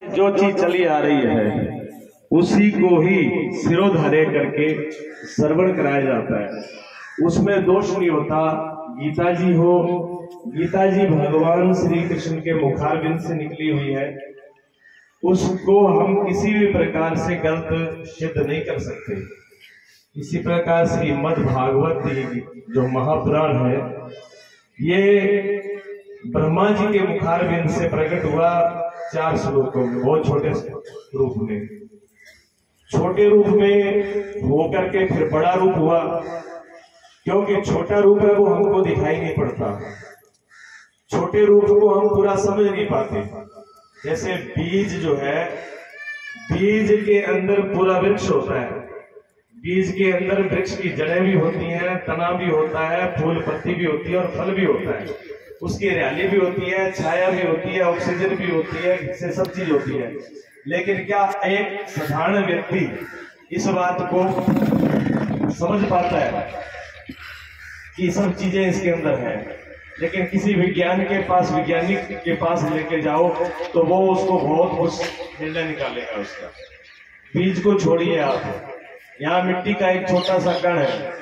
जो चीज चली आ रही है उसी को ही सिरोधार्य करके श्रवण कराया जाता है, उसमें दोष नहीं होता। गीता जी हो, गीता जी भगवान श्री कृष्ण के मुखारबिंद से निकली हुई है, उसको हम किसी भी प्रकार से गलत सिद्ध नहीं कर सकते। इसी प्रकार श्रीमद् भागवत जो महापुराण है, ये ब्रह्मा जी के मुखारबिंद से प्रकट हुआ 4 श्लोकों में, बहुत छोटे रूप में, छोटे रूप में होकर के फिर बड़ा रूप हुआ, क्योंकि छोटा रूप है वो हमको दिखाई नहीं पड़ता, छोटे रूप को हम पूरा समझ नहीं पाते। जैसे बीज जो है, बीज के अंदर पूरा वृक्ष होता है, बीज के अंदर वृक्ष की जड़ें भी होती हैं, तना भी होता है, फूल पत्ती भी होती है और फल भी होता है, उसकी हरियाली भी होती है, छाया भी होती है, ऑक्सीजन भी होती है, इससे सब चीज होती है। लेकिन क्या एक साधारण व्यक्ति इस बात को समझ पाता है कि सब चीजें इसके अंदर है? लेकिन किसी विज्ञान के पास, वैज्ञानिक के पास लेके जाओ तो वो उसको बहुत कुछ निर्णय निकालेगा उसका। बीज को छोड़िए आप, यहाँ मिट्टी का एक छोटा सा कण है,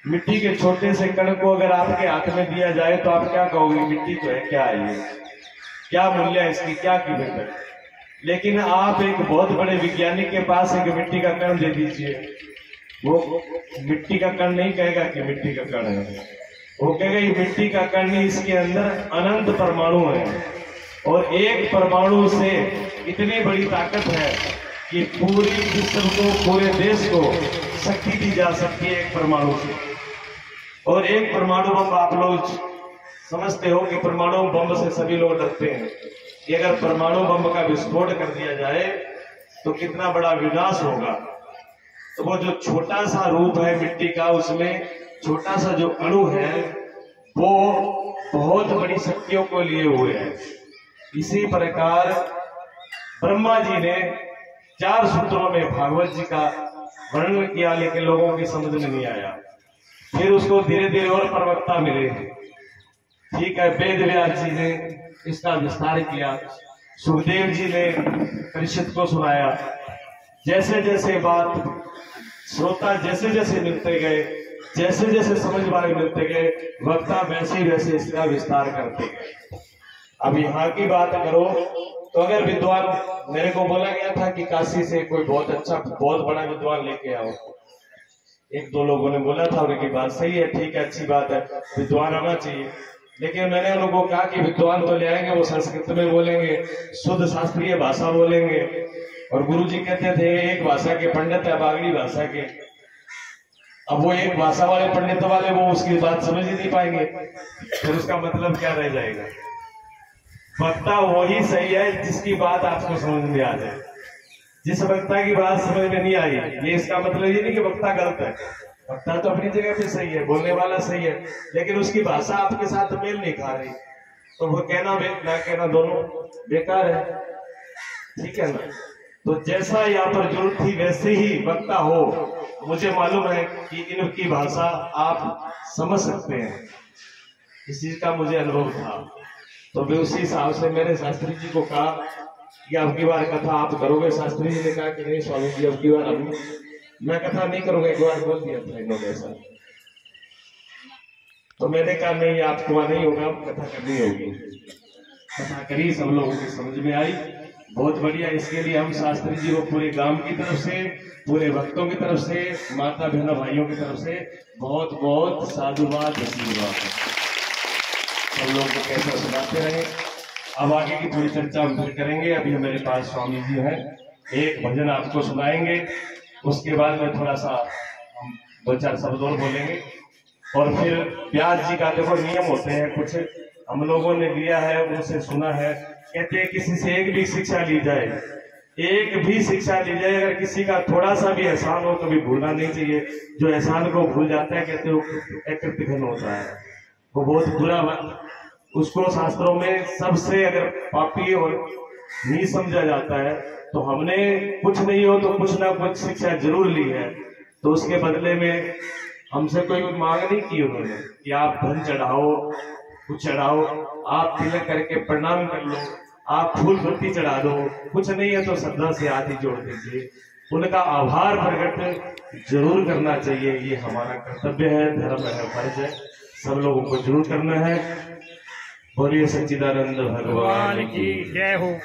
मिट्टी के छोटे से कण को अगर आपके हाथ में दिया जाए तो आप क्या कहोगे? मिट्टी तो है, क्या है ये, क्या मूल्य है इसकी, क्या कीमत है? लेकिन आप एक बहुत बड़े वैज्ञानिक के पास एक मिट्टी का कण दे दीजिए, वो मिट्टी का कण नहीं कहेगा कि मिट्टी का कण है, वो कहेगा ये मिट्टी का कण नहीं, इसके अंदर अनंत परमाणु है और एक परमाणु से इतनी बड़ी ताकत है कि पूरी विश्व को, पूरे देश को शक्ति दी जा सकती है एक परमाणु से। और एक परमाणु बम, आप लोग समझते हो कि परमाणु बम से सभी लोग डरते हैं कि अगर परमाणु बम का विस्फोट कर दिया जाए तो कितना बड़ा विनाश होगा। तो वो जो छोटा सा रूप है मिट्टी का, उसमें छोटा सा जो अणु है वो बहुत बड़ी शक्तियों को लिए हुए है। इसी प्रकार ब्रह्मा जी ने 4 सूत्रों में भागवत जी का वर्णन किया, लेकिन लोगों की समझ में नहीं आया। फिर उसको धीरे धीरे और प्रवक्ता मिले, ठीक है, वेद व्यास जी ने इसका विस्तार किया, सुखदेव जी ने परीक्षित को सुनाया। जैसे जैसे बात श्रोता जैसे जैसे मिलते गए, जैसे जैसे समझ वाले मिलते गए, वक्ता वैसे वैसे इसका विस्तार करते गए। अब यहाँ की बात करो तो अगर विद्वान, मेरे को बोला गया था कि काशी से कोई बहुत अच्छा, बहुत बड़ा विद्वान लेके आओ, 1-2 लोगों ने बोला था, उनकी बात सही है, ठीक है, अच्छी बात है, विद्वान आना चाहिए। लेकिन मैंने उन लोगों को कहा कि विद्वान तो ले आएंगे, वो संस्कृत में बोलेंगे, शुद्ध शास्त्रीय भाषा बोलेंगे, और गुरुजी कहते थे एक भाषा के पंडित है, बागड़ी भाषा के। अब वो एक भाषा वाले पंडित वाले वो उसकी बात समझ ही नहीं पाएंगे, फिर उसका मतलब क्या रह जाएगा? वक्ता वही सही है जिसकी बात आपको समझ में आ जाए। जिस वक्ता की बात समझ में नहीं आई, ये इसका मतलब ये नहीं कि वक्ता गलत है, वक्ता तो अपनी जगह पे सही है, बोलने वाला सही है, लेकिन उसकी भाषा आपके साथ मेल नहीं खा रही, तो वो कहना ना कहना दोनों बेकार है, ठीक है ना? तो जैसा यहाँ पर जरूरत थी वैसे ही वक्ता हो। मुझे मालूम है कि इनकी भाषा आप समझ सकते हैं, इस चीज का मुझे अनुभव था। तो मैं उसी हिसाब से मैंने शास्त्री जी को कहा कि अब की बार कथा आप करोगे? शास्त्री जी ने कहा कि नहीं स्वामी जी, अब की बार मैं कथा नहीं करूंगा, एक बार बोल दिया था इन्होंने ऐसा। तो मैंने कहा नहीं, आपको वहां नहीं होगा, कथा करनी होगी। कथा करी, सब लोगों की समझ में आई, बहुत बढ़िया। इसके लिए हम शास्त्री जी को पूरे गांव की तरफ से, पूरे भक्तों की तरफ से, माता बहनों भाइयों की तरफ से बहुत बहुत साधुवाद, आशीर्वाद। सब लोगों को कैसा सुनाते रहे। अब आगे की थोड़ी चर्चा हम फिर करेंगे। अभी हमारे पास स्वामी जी हैं, एक भजन आपको सुनाएंगे, उसके बाद में थोड़ा सा हम 2-4 शब्द और बोलेंगे, और फिर व्यास जी का देखो नियम होते हैं, कुछ हम लोगों ने लिया है, उनसे सुना है। कहते हैं किसी से एक भी शिक्षा ली जाए, एक भी शिक्षा ली जाए, अगर किसी का थोड़ा सा भी एहसान हो तो भी भूलना नहीं चाहिए। जो एहसान को भूल जाता है, कहते हो कृतघ्न होता है, वो बहुत बुरा बात। उसको शास्त्रों में सबसे अगर पापी और नहीं समझा जाता है, तो हमने कुछ नहीं हो तो कुछ ना कुछ शिक्षा जरूर ली है, तो उसके बदले में हमसे कोई मांग नहीं की उन्होंने कि आप धन चढ़ाओ, कुछ चढ़ाओ, आप तिलक करके प्रणाम कर लो, आप फूल पत्ती चढ़ा दो, कुछ नहीं है तो श्रद्धा से हाथ ही जोड़ दीजिए, उनका आभार प्रकट जरूर करना चाहिए। ये हमारा कर्तव्य है, धर्म है, फर्ज है, सब लोगों को जरूर करना है। बोलिए सच्चिदानंद भगवान की जय हो।